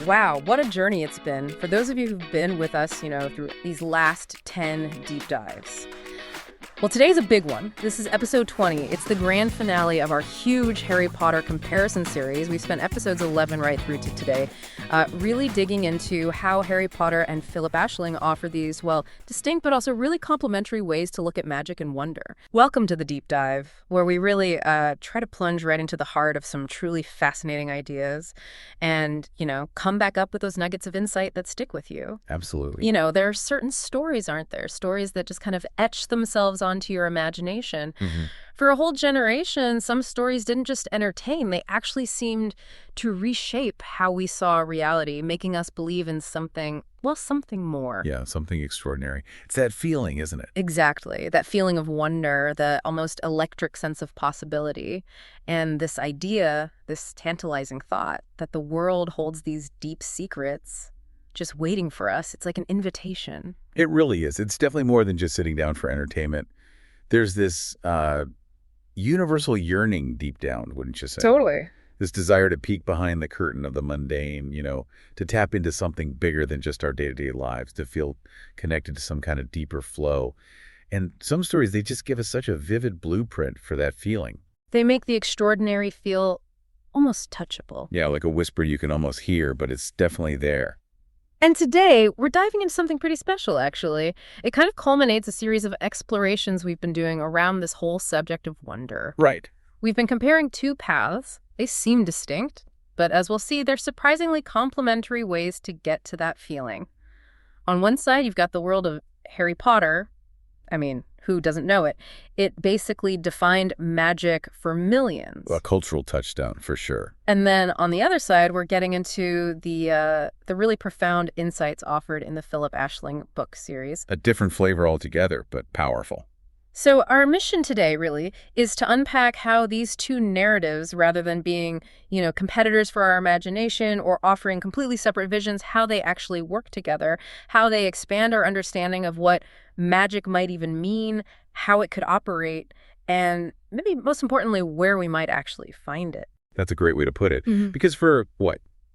Wow, what a journey it's been. For those of you who've been with us, through these last 10 deep dives. Well, today's a big one. This is episode 20. It's the grand finale of our huge Harry Potter comparison series. We've spent episodes 11 right through to today, really digging into how Harry Potter and Phillip Aisling offer these, distinct but also really complementary ways to look at magic and wonder. Welcome to the deep dive, where we really try to plunge right into the heart of some truly fascinating ideas and, come back up with those nuggets of insight that stick with you. Absolutely. There are certain stories, aren't there? Stories that just kind of etch themselves onto your imagination. Mm-hmm. For a whole generation, some stories didn't just entertain, they actually seemed to reshape how we saw reality, making us believe in something more. Yeah, something extraordinary. It's that feeling, isn't it? Exactly. That feeling of wonder, the almost electric sense of possibility, and this idea, this tantalizing thought that the world holds these deep secrets just waiting for us. It's like an invitation. It really is. It's definitely more than just sitting down for entertainment. There's this universal yearning deep down, wouldn't you say? Totally. This desire to peek behind the curtain of the mundane, to tap into something bigger than just our day-to-day lives, to feel connected to some kind of deeper flow. And some stories, they just give us such a vivid blueprint for that feeling. They make the extraordinary feel almost touchable. Yeah, like a whisper you can almost hear, but it's definitely there. And today, we're diving into something pretty special, actually. It kind of culminates a series of explorations we've been doing around this whole subject of wonder. Right. We've been comparing two paths. They seem distinct, but as we'll see, they're surprisingly complementary ways to get to that feeling. On one side, you've got the world of Harry Potter. I mean, who doesn't know it? It basically defined magic for millions. A cultural touchstone, for sure. And then on the other side, we're getting into the really profound insights offered in the Phillip Aisling book series. A different flavor altogether, but powerful. So our mission today, really, is to unpack how these two narratives, rather than being, competitors for our imagination or offering completely separate visions, how they actually work together, how they expand our understanding of what magic might even mean, how it could operate, and maybe most importantly, where we might actually find it. That's a great way to put it. Mm-hmm. Because for,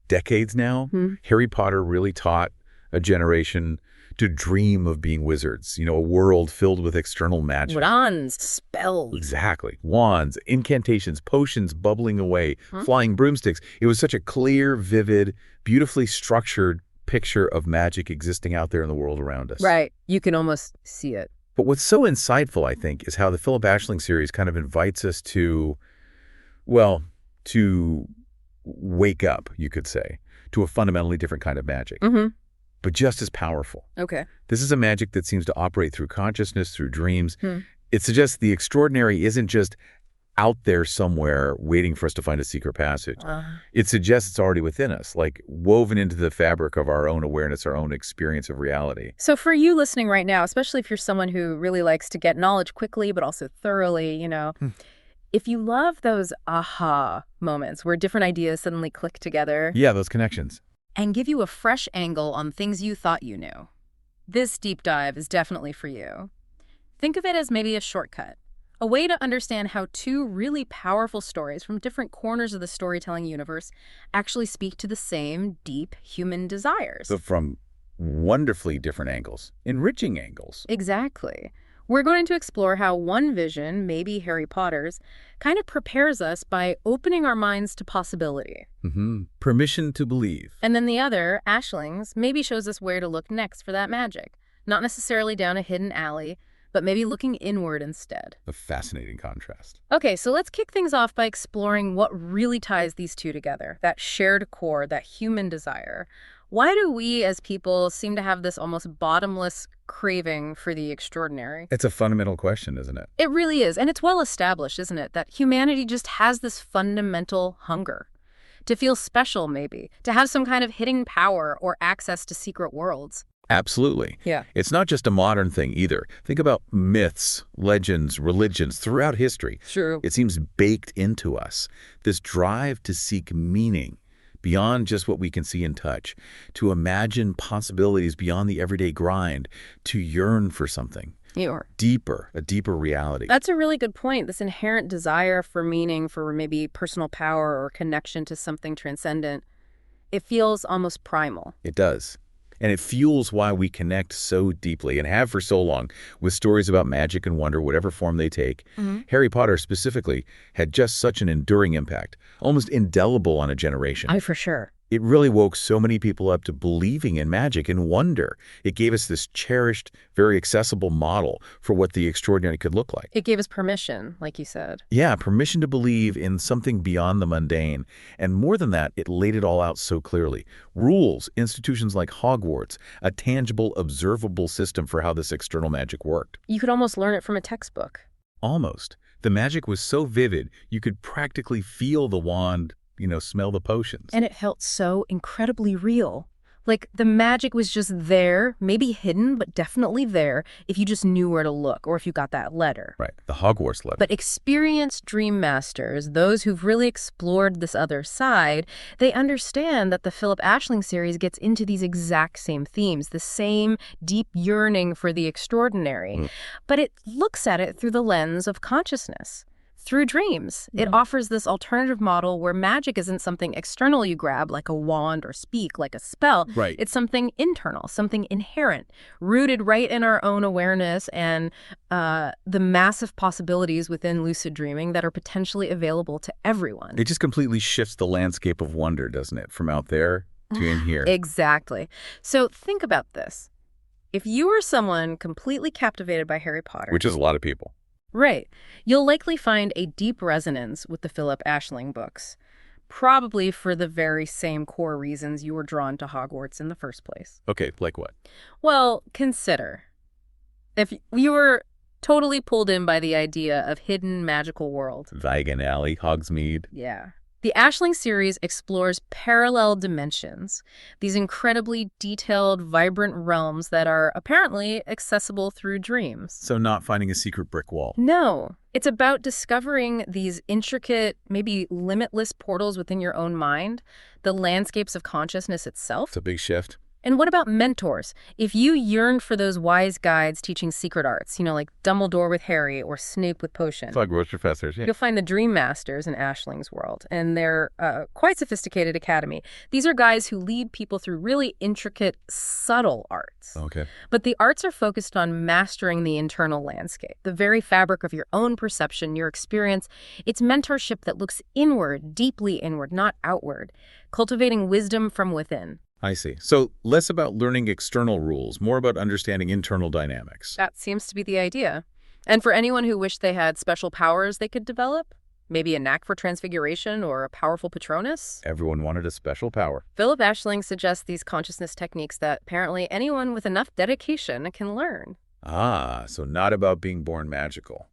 decades now, Harry Potter really taught a generation to dream of being wizards, a world filled with external magic. Wands, spells. Exactly. Wands, incantations, potions bubbling away, flying broomsticks. It was such a clear, vivid, beautifully structured picture of magic existing out there in the world around us. Right. You can almost see it. But what's so insightful, I think, is how the Phillip Aisling series kind of invites us to wake up, you could say, to a fundamentally different kind of magic. Mm-hmm. But just as powerful. Okay. This is a magic that seems to operate through consciousness, through dreams. It suggests the extraordinary isn't just out there somewhere waiting for us to find a secret passage. It suggests it's already within us, like woven into the fabric of our own awareness, our own experience of reality. So for you listening right now, especially if you're someone who really likes to get knowledge quickly but also thoroughly, if you love those aha moments where different ideas suddenly click together. Yeah, those connections. And give you a fresh angle on things you thought you knew. This deep dive is definitely for you. Think of it as maybe a shortcut, a way to understand how two really powerful stories from different corners of the storytelling universe actually speak to the same deep human desires. So from wonderfully different angles, enriching angles. Exactly. We're going to explore how one vision, maybe Harry Potter's, kind of prepares us by opening our minds to possibility. Permission to believe. And then the other, Aisling's, maybe shows us where to look next for that magic. Not necessarily down a hidden alley, but maybe looking inward instead. A fascinating contrast. Okay, so let's kick things off by exploring what really ties these two together, that shared core, that human desire. Why do we as people seem to have this almost bottomless craving for the extraordinary? It's a fundamental question, isn't it? It really is. And it's well established, isn't it? That humanity just has this fundamental hunger. To feel special, maybe. To have some kind of hidden power or access to secret worlds. Absolutely. Yeah. It's not just a modern thing either. Think about myths, legends, religions throughout history. True. It seems baked into us. This drive to seek meaning beyond just what we can see and touch, to imagine possibilities beyond the everyday grind, to yearn for something deeper, a deeper reality. That's a really good point. This inherent desire for meaning, for maybe personal power or connection to something transcendent. It feels almost primal. It does. And it fuels why we connect so deeply and have for so long with stories about magic and wonder, whatever form they take. Harry Potter specifically had just such an enduring impact, almost indelible on a generation. For sure. It really woke so many people up to believing in magic and wonder. It gave us this cherished, very accessible model for what the extraordinary could look like. It gave us permission, like you said. Yeah, permission to believe in something beyond the mundane. And more than that, it laid it all out so clearly. Rules, institutions like Hogwarts, a tangible, observable system for how this external magic worked. You could almost learn it from a textbook. Almost. The magic was so vivid, you could practically feel the wand, smell the potions. And it felt so incredibly real. Like the magic was just there, maybe hidden, but definitely there if you just knew where to look or if you got that letter. Right, the Hogwarts letter. But experienced dream masters, those who've really explored this other side, they understand that the Phillip Aisling series gets into these exact same themes, the same deep yearning for the extraordinary. But it looks at it through the lens of consciousness. Through dreams. It offers this alternative model where magic isn't something external you grab, like a wand, or speak, like a spell. Right. It's something internal, something inherent, rooted right in our own awareness and the massive possibilities within lucid dreaming that are potentially available to everyone. It just completely shifts the landscape of wonder, doesn't it? From out there to in here. Exactly. So think about this. If you were someone completely captivated by Harry Potter... Which is a lot of people. Right. You'll likely find a deep resonance with the Phillip Aisling books, probably for the very same core reasons you were drawn to Hogwarts in the first place. Okay, like what? Well, consider. If you were totally pulled in by the idea of hidden magical world. Diagon Alley, Hogsmeade. Yeah. The Aisling series explores parallel dimensions, these incredibly detailed, vibrant realms that are apparently accessible through dreams. So not finding a secret brick wall. No. It's about discovering these intricate, maybe limitless portals within your own mind, the landscapes of consciousness itself. It's a big shift. And what about mentors? If you yearned for those wise guides teaching secret arts, like Dumbledore with Harry or Snape with potion. Hogwarts professors, yeah. You'll find the Dream Masters in Aisling's world, and they're quite sophisticated academy. These are guys who lead people through really intricate, subtle arts. Okay. But the arts are focused on mastering the internal landscape, the very fabric of your own perception, your experience. It's mentorship that looks inward, deeply inward, not outward, cultivating wisdom from within. I see. So less about learning external rules, more about understanding internal dynamics. That seems to be the idea. And for anyone who wished they had special powers they could develop, maybe a knack for transfiguration or a powerful Patronus. Everyone wanted a special power. Phillip Aisling suggests these consciousness techniques that apparently anyone with enough dedication can learn. Ah, so not about being born magical.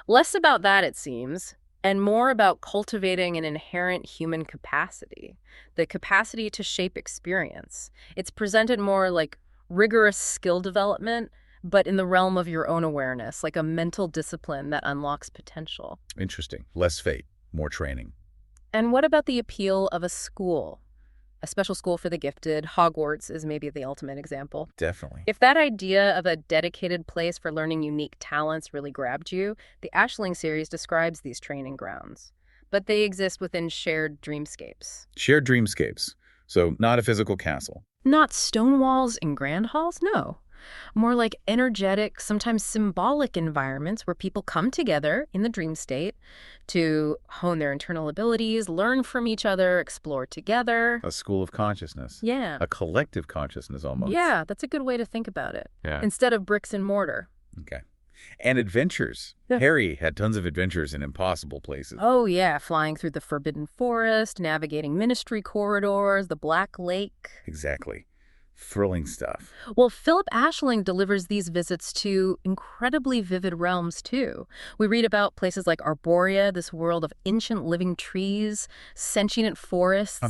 Less about that, it seems, and more about cultivating an inherent human capacity, the capacity to shape experience. It's presented more like rigorous skill development, but in the realm of your own awareness, like a mental discipline that unlocks potential. Interesting. Less fate, more training. And what about the appeal of a school? A special school for the gifted. Hogwarts is maybe the ultimate example. Definitely. If that idea of a dedicated place for learning unique talents really grabbed you, the Aisling series describes these training grounds. But they exist within shared dreamscapes. Shared dreamscapes. So not a physical castle. Not stone walls and grand halls, no. More like energetic, sometimes symbolic environments where people come together in the dream state to hone their internal abilities, learn from each other, explore together. A school of consciousness. Yeah. A collective consciousness almost. Yeah, that's a good way to think about it. Yeah. Instead of bricks and mortar. Okay. And adventures. Yeah. Harry had tons of adventures in impossible places. Oh, yeah, flying through the Forbidden Forest, navigating ministry corridors, the Black Lake. Exactly. Thrilling stuff. Well, Phillip Aisling delivers these visits to incredibly vivid realms, too. We read about places like Arborea, this world of ancient living trees, sentient forests,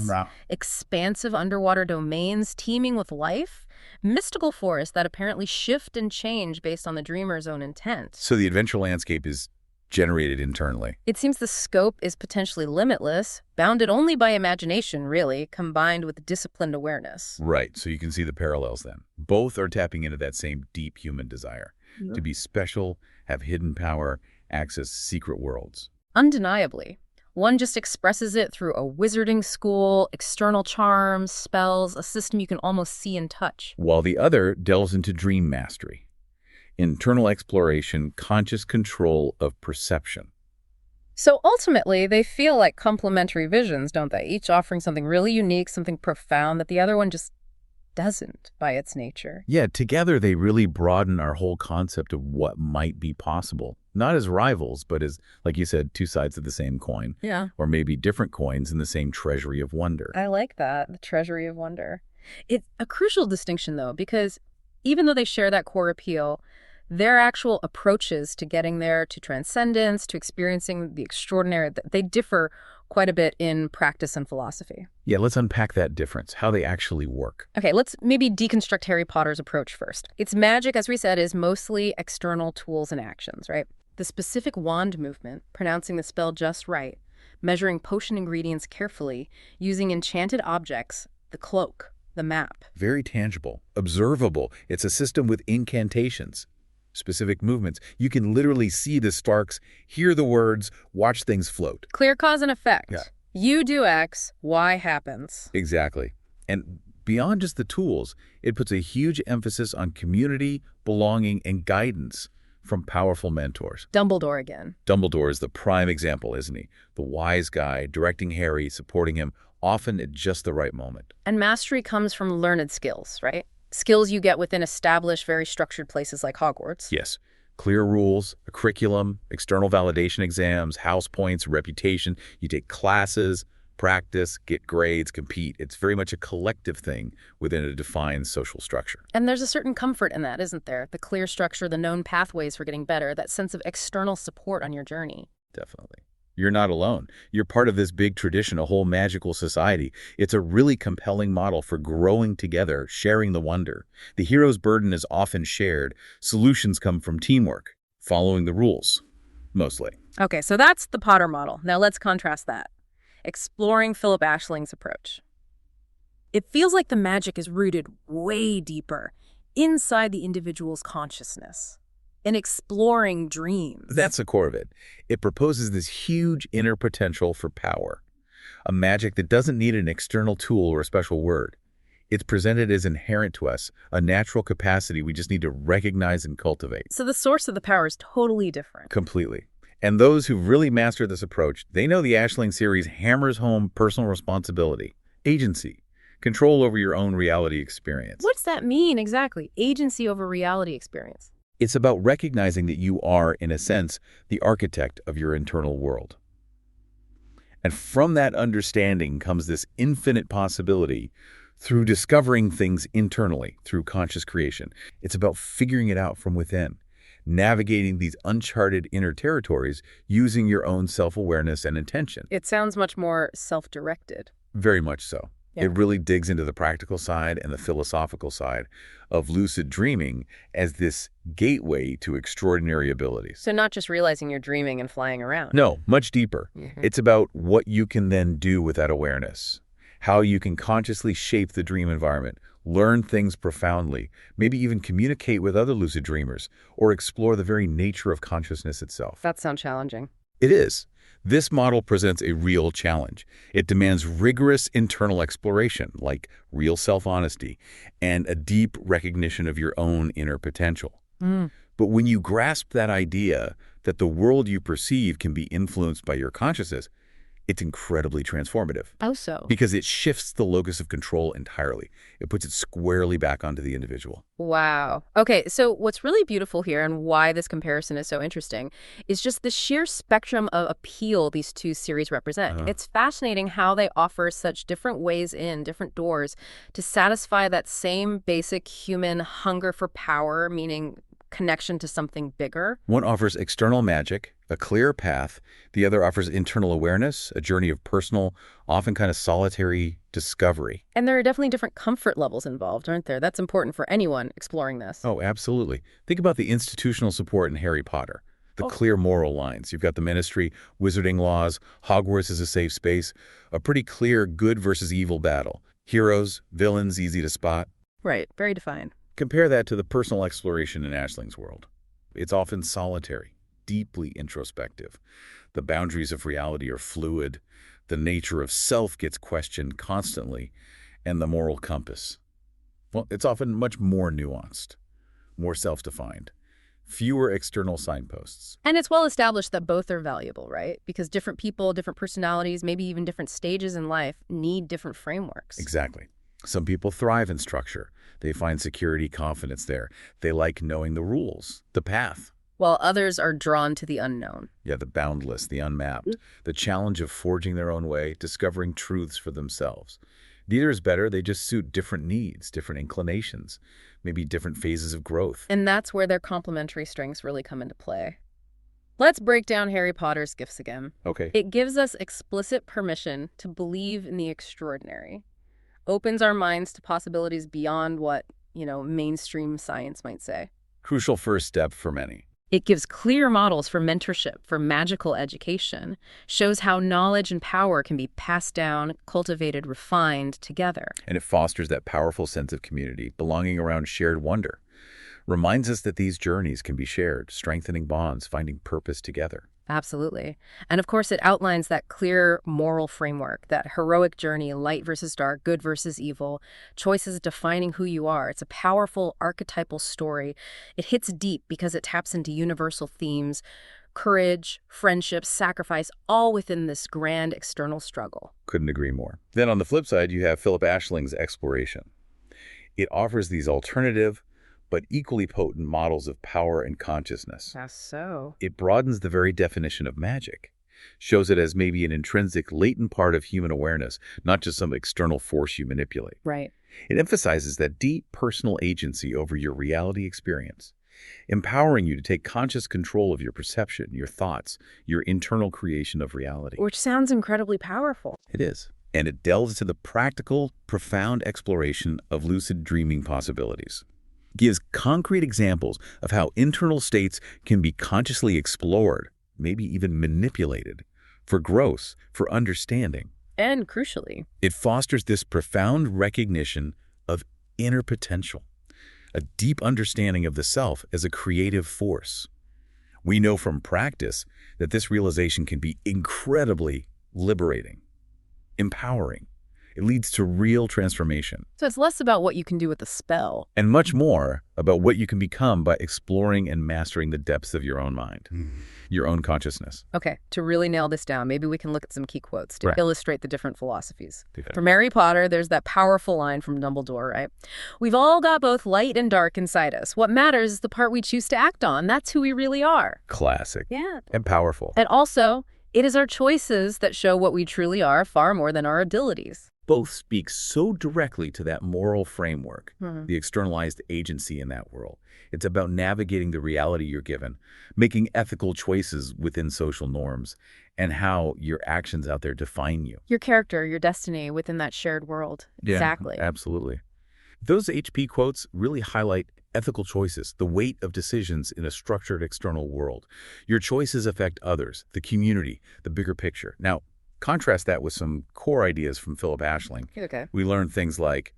expansive underwater domains teeming with life, mystical forests that apparently shift and change based on the dreamer's own intent. So the adventure landscape is generated internally. It seems the scope is potentially limitless, bounded only by imagination, really, combined with disciplined awareness. Right, so you can see the parallels then. Both are tapping into that same deep human desire to be special, have hidden power, access secret worlds. Undeniably. One just expresses it through a wizarding school, external charms, spells, a system you can almost see and touch. While the other delves into dream mastery, internal exploration, conscious control of perception. So ultimately, they feel like complementary visions, don't they? Each offering something really unique, something profound that the other one just doesn't by its nature. Yeah, together they really broaden our whole concept of what might be possible. Not as rivals, but as, like you said, two sides of the same coin. Yeah. Or maybe different coins in the same treasury of wonder. I like that, the treasury of wonder. It's a crucial distinction, though, because even though they share that core appeal, their actual approaches to getting there, to transcendence, to experiencing the extraordinary, they differ quite a bit in practice and philosophy. Yeah, let's unpack that difference, how they actually work. Okay, let's maybe deconstruct Harry Potter's approach first. Its magic, as we said, is mostly external tools and actions, right? The specific wand movement, pronouncing the spell just right, measuring potion ingredients carefully, using enchanted objects, the cloak, the map. Very tangible, observable. It's a system with incantations, specific movements. You can literally see the sparks, hear the words, watch things float. Clear cause and effect. Yeah. You do X, Y happens. Exactly. And beyond just the tools, it puts a huge emphasis on community, belonging, and guidance from powerful mentors. Dumbledore again. Dumbledore is the prime example, isn't he? The wise guy, directing Harry, supporting him, often at just the right moment. And mastery comes from learned skills, right? Skills you get within established, very structured places like Hogwarts. Yes. Clear rules, a curriculum, external validation exams, house points, reputation. You take classes, practice, get grades, compete. It's very much a collective thing within a defined social structure. And there's a certain comfort in that, isn't there? The clear structure, the known pathways for getting better, that sense of external support on your journey. Definitely. You're not alone. You're part of this big tradition, a whole magical society. It's a really compelling model for growing together, sharing the wonder. The hero's burden is often shared. Solutions come from teamwork, following the rules, mostly. Okay, so that's the Potter model. Now let's contrast that. Exploring Phillip Aisling's approach. It feels like the magic is rooted way deeper, inside the individual's consciousness. In exploring dreams. That's the core of it. It proposes this huge inner potential for power, a magic that doesn't need an external tool or a special word. It's presented as inherent to us, a natural capacity we just need to recognize and cultivate. So the source of the power is totally different. Completely. And those who've really mastered this approach, they know the Aisling series hammers home personal responsibility, agency, control over your own reality experience. What's that mean exactly? Agency over reality experience. It's about recognizing that you are, in a sense, the architect of your internal world. And from that understanding comes this infinite possibility through discovering things internally, through conscious creation. It's about figuring it out from within, navigating these uncharted inner territories using your own self-awareness and intention. It sounds much more self-directed. Very much so. Yeah. It really digs into the practical side and the philosophical side of lucid dreaming as this gateway to extraordinary abilities. So not just realizing you're dreaming and flying around. No, much deeper. It's about what you can then do with that awareness, how you can consciously shape the dream environment, learn things profoundly, maybe even communicate with other lucid dreamers, or explore the very nature of consciousness itself. That sounds challenging. It is. This model presents a real challenge. It demands rigorous internal exploration, like real self-honesty, and a deep recognition of your own inner potential. But when you grasp that idea that the world you perceive can be influenced by your consciousness, it's incredibly transformative. Oh, so. Because it shifts the locus of control entirely. It puts it squarely back onto the individual. Wow. Okay, so what's really beautiful here and why this comparison is so interesting is just the sheer spectrum of appeal these two series represent. It's fascinating how they offer such different ways in, different doors, to satisfy that same basic human hunger for power, meaning connection to something bigger. One offers external magic, a clear path. The other offers internal awareness, a journey of personal, often kind of solitary discovery. And there are definitely different comfort levels involved, aren't there? That's important for anyone exploring this. Oh, absolutely. Think about the institutional support in Harry Potter. The clear moral lines. You've got the ministry, wizarding laws, Hogwarts is a safe space, a pretty clear good versus evil battle. Heroes, villains, easy to spot. Right, very defined. Compare that to the personal exploration in Aisling's world. It's often solitary, deeply introspective. The boundaries of reality are fluid. The nature of self gets questioned constantly. And the moral compass, well, it's often much more nuanced, more self-defined, fewer external signposts. And it's well established that both are valuable, right? Because different people, different personalities, maybe even different stages in life need different frameworks. Exactly. Some people thrive in structure. They find security, confidence there. They like knowing the rules, the path. While others are drawn to the unknown. Yeah, the boundless, the unmapped, the challenge of forging their own way, discovering truths for themselves. Neither is better. They just suit different needs, different inclinations, maybe different phases of growth. And that's where their complementary strengths really come into play. Let's break down Harry Potter's gifts again. Okay. It gives us explicit permission to believe in the extraordinary. Opens our minds to possibilities beyond what, mainstream science might say. Crucial first step for many. It gives clear models for mentorship, for magical education, shows how knowledge and power can be passed down, cultivated, refined together. And it fosters that powerful sense of community, belonging around shared wonder. Reminds us that these journeys can be shared, strengthening bonds, finding purpose together. Absolutely. And of course, it outlines that clear moral framework, that heroic journey, light versus dark, good versus evil, choices defining who you are. It's a powerful archetypal story. It hits deep because it taps into universal themes, courage, friendship, sacrifice, all within this grand external struggle. Couldn't agree more. Then on the flip side, you have Phillip Aisling's exploration. It offers these alternative, but equally potent models of power and consciousness. That's so. It broadens the very definition of magic, shows it as maybe an intrinsic, latent part of human awareness, not just some external force you manipulate. Right. It emphasizes that deep personal agency over your reality experience, empowering you to take conscious control of your perception, your thoughts, your internal creation of reality. Which sounds incredibly powerful. It is. And it delves into the practical, profound exploration of lucid dreaming possibilities. Gives concrete examples of how internal states can be consciously explored, maybe even manipulated, for growth, for understanding. And crucially, It fosters this profound recognition of inner potential, a deep understanding of the self as a creative force. We know from practice that this realization can be incredibly liberating, empowering. It leads to real transformation. so it's less about what you can do with the spell. And much more about what you can become by exploring and mastering the depths of your own mind, your own consciousness. Okay, to really nail this down, maybe we can look at some key quotes to Right. illustrate the different philosophies. Okay. From Harry Potter, there's that powerful line from Dumbledore, right? We've all got both light and dark inside us. What matters is the part we choose to act on. That's who we really are. Classic. Yeah. And powerful. And also, it is our choices that show what we truly are far more than our abilities. Both speak so directly to that moral framework, Mhm. the externalized agency in that world. It's about navigating the reality you're given, making ethical choices within social norms, and how your actions out there define you. Your character, your destiny within that shared world. Exactly. Absolutely. Those HP quotes really highlight ethical choices, the weight of decisions in a structured external world. Your choices affect others, the community, the bigger picture. Now, contrast that with some core ideas from Phillip Aisling. Okay. We learn things like,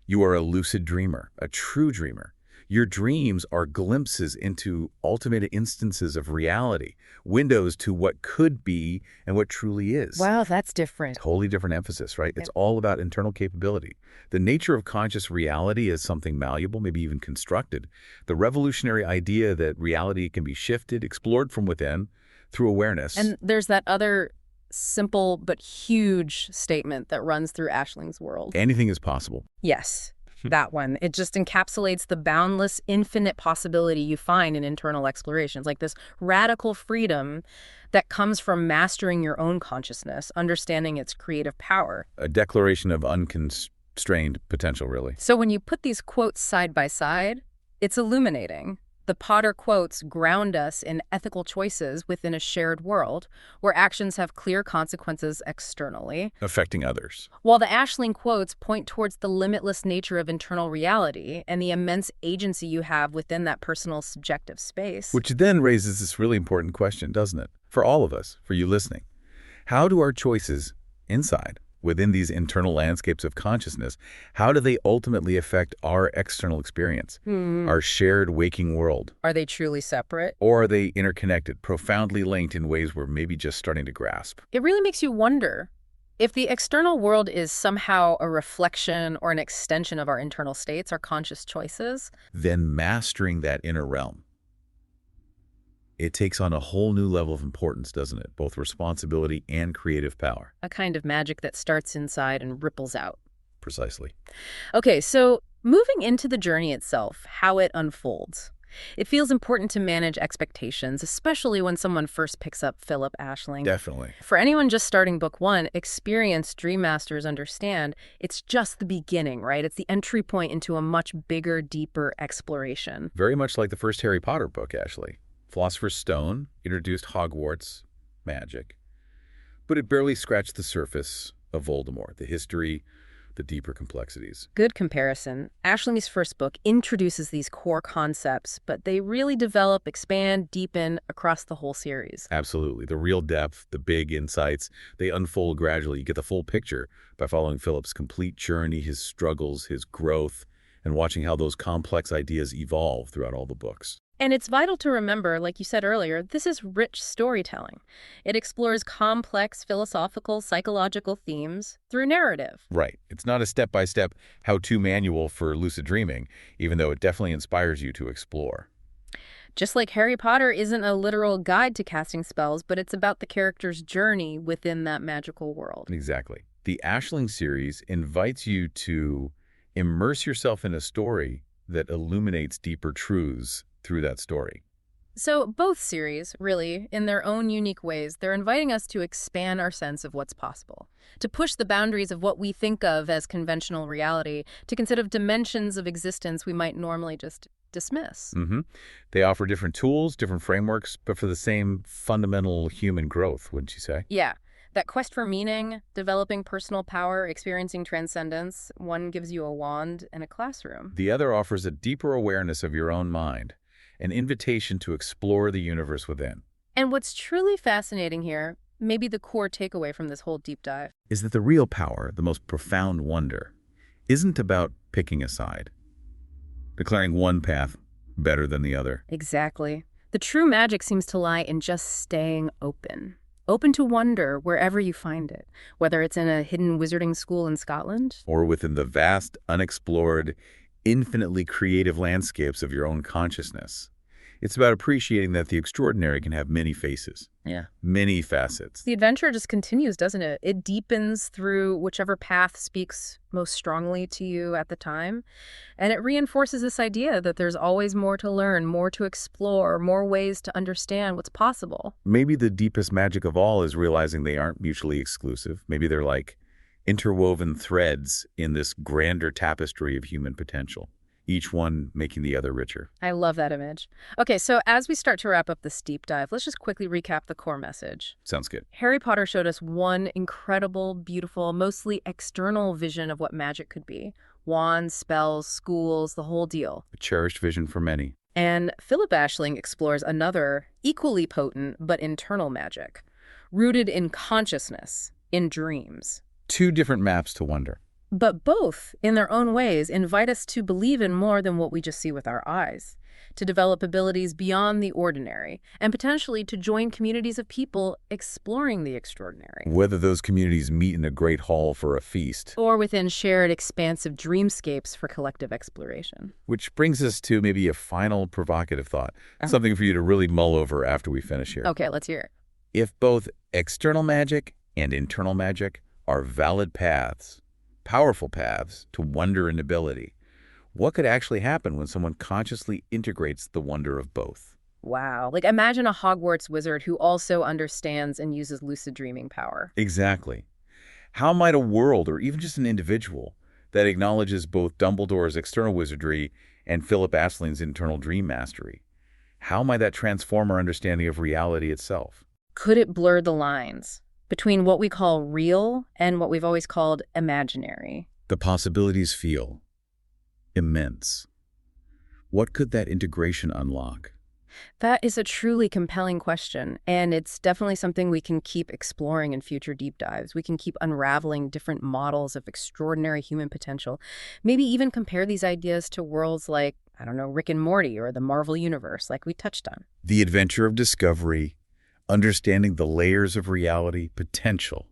you are a lucid dreamer, a true dreamer. Your dreams are glimpses into ultimate instances of reality, windows to what could be and what truly is. Wow, that's different. Totally different emphasis, right? It's all about internal capability. The nature of conscious reality is something malleable, maybe even constructed. The revolutionary idea that reality can be shifted, explored from within through awareness. And there's that other simple but huge statement that runs through Aisling's world. Anything is possible. Yes, that one. It just encapsulates the boundless, infinite possibility you find in internal explorations, like this radical freedom that comes from mastering your own consciousness, understanding its creative power. A declaration of unconstrained potential, really. So when you put these quotes side by side, it's illuminating. The Potter quotes ground us in ethical choices within a shared world where actions have clear consequences externally, Affecting others. while the Aisling quotes point towards the limitless nature of internal reality and the immense agency you have within that personal subjective space. Which then raises this really important question, doesn't it? For all of us, for you listening. How do our choices inside, within these internal landscapes of consciousness, how do they ultimately affect our external experience, our shared waking world? Are they truly separate? Or are they interconnected, profoundly linked in ways we're maybe just starting to grasp? It really makes you wonder if the external world is somehow a reflection or an extension of our internal states, our conscious choices. Then mastering that inner realm, it takes on a whole new level of importance, doesn't it? Both responsibility and creative power. A kind of magic that starts inside and ripples out. Precisely. Okay, so moving into the journey itself, how it unfolds. It feels important to manage expectations, especially when someone first picks up Phillip Aisling. Definitely. For anyone just starting book one, experienced Dream Masters understand it's just the beginning, right? It's the entry point into a much bigger, deeper exploration. Very much like the first Harry Potter book, actually. Philosopher's Stone introduced Hogwarts magic, but it barely scratched the surface of Voldemort, the history, the deeper complexities. Good comparison. Aisling's first book introduces these core concepts, but they really develop, expand, deepen across the whole series. Absolutely. The real depth, the big insights, they unfold gradually. You get the full picture by following Philip's complete journey, his struggles, his growth, and watching how those complex ideas evolve throughout all the books. And it's vital to remember, like you said earlier, this is rich storytelling. It explores complex philosophical, psychological themes through narrative. Right. It's not a step-by-step how-to manual for lucid dreaming, even though it definitely inspires you to explore. Just like Harry Potter isn't a literal guide to casting spells, but it's about the character's journey within that magical world. Exactly. The Aisling series invites you to immerse yourself in a story that illuminates deeper truths through that story. So both series, really, in their own unique ways, they're inviting us to expand our sense of what's possible, to push the boundaries of what we think of as conventional reality, to consider dimensions of existence we might normally just dismiss. They offer different tools, different frameworks, but for the same fundamental human growth, wouldn't you say? Yeah. That quest for meaning, developing personal power, experiencing transcendence, one gives you a wand and a classroom. The other offers a deeper awareness of your own mind, an invitation to explore the universe within. And what's truly fascinating here, maybe the core takeaway from this whole deep dive, is that the real power, the most profound wonder, isn't about picking a side, declaring one path better than the other. Exactly. The true magic seems to lie in just staying open. Open to wonder wherever you find it, whether it's in a hidden wizarding school in Scotland, or within the vast, unexplored, infinitely creative landscapes of your own consciousness. It's about appreciating that the extraordinary can have many faces. Yeah. Many facets. The adventure just continues, doesn't it? It deepens through whichever path speaks most strongly to you at the time. And it reinforces this idea that there's always more to learn, more to explore, more ways to understand what's possible. Maybe the deepest magic of all is realizing they aren't mutually exclusive. Maybe they're like interwoven threads in this grander tapestry of human potential, each one making the other richer. I love that image. Okay, so as we start to wrap up this deep dive, let's just quickly recap the core message. Sounds good. Harry Potter showed us one incredible, beautiful, mostly external vision of what magic could be. Wands, spells, schools, the whole deal. A cherished vision for many. And Phillip Aisling explores another, equally potent, but internal magic, rooted in consciousness, in dreams. Two different maps to wonder. But both, in their own ways, invite us to believe in more than what we just see with our eyes, to develop abilities beyond the ordinary, and potentially to join communities of people exploring the extraordinary. Whether those communities meet in a great hall for a feast, Or within shared expansive dreamscapes for collective exploration. which brings us to maybe a final provocative thought, something for you to really mull over after we finish here. Okay, let's hear it. If both external magic and internal magic are valid paths, powerful paths to wonder and ability, what could actually happen when someone consciously integrates the wonder of both? Wow. Like, imagine a Hogwarts wizard who also understands and uses lucid dreaming power. Exactly. How might a world, or even just an individual, that acknowledges both Dumbledore's external wizardry and Phillip Aisling's internal dream mastery, how might that transform our understanding of reality itself? Could it blur the lines between what we call real and what we've always called imaginary? The possibilities feel immense. What could that integration unlock? That is a truly compelling question, and it's definitely something we can keep exploring in future deep dives. We can keep unraveling different models of extraordinary human potential, maybe even compare these ideas to worlds like, I don't know, Rick and Morty or the Marvel Universe, like we touched on. The adventure of discovery, understanding the layers of reality, potential.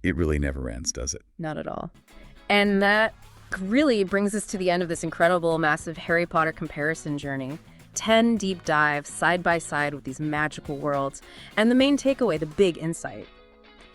It really never ends, does it? Not at all. And that really brings us to the end of this incredible, massive Harry Potter comparison journey. 10 deep dives side by side with these magical worlds. And the main takeaway, the big insight,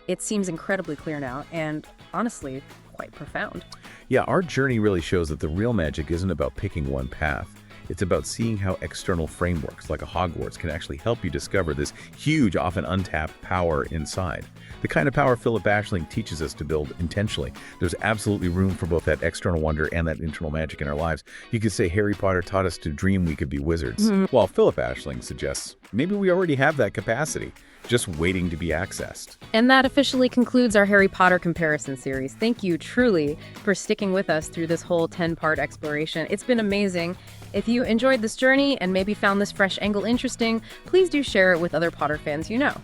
it seems incredibly clear now and honestly quite profound. Yeah, our journey really shows that the real magic isn't about picking one path. It's about seeing how external frameworks like a Hogwarts can actually help you discover this huge, often untapped power inside. The kind of power Phillip Aisling teaches us to build intentionally. There's absolutely room for both that external wonder and that internal magic in our lives. You could say Harry Potter taught us to dream we could be wizards, while Phillip Aisling suggests maybe we already have that capacity, just waiting to be accessed. And that officially concludes our Harry Potter comparison series. Thank you truly for sticking with us through this whole 10-part exploration. It's been amazing. If you enjoyed this journey and maybe found this fresh angle interesting, please do share it with other Potter fans you know.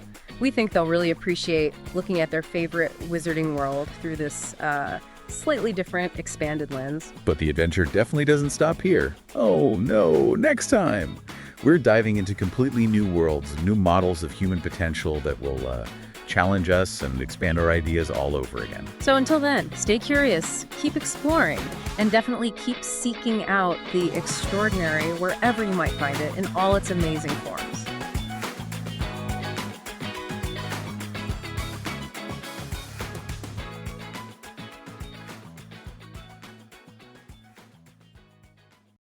We think they'll really appreciate looking at their favorite wizarding world through this slightly different, expanded lens. But the adventure definitely doesn't stop here. Oh no, next time! We're diving into completely new worlds, new models of human potential that will challenge us and expand our ideas all over again. So until then, stay curious, keep exploring, and definitely keep seeking out the extraordinary wherever you might find it in all its amazing forms.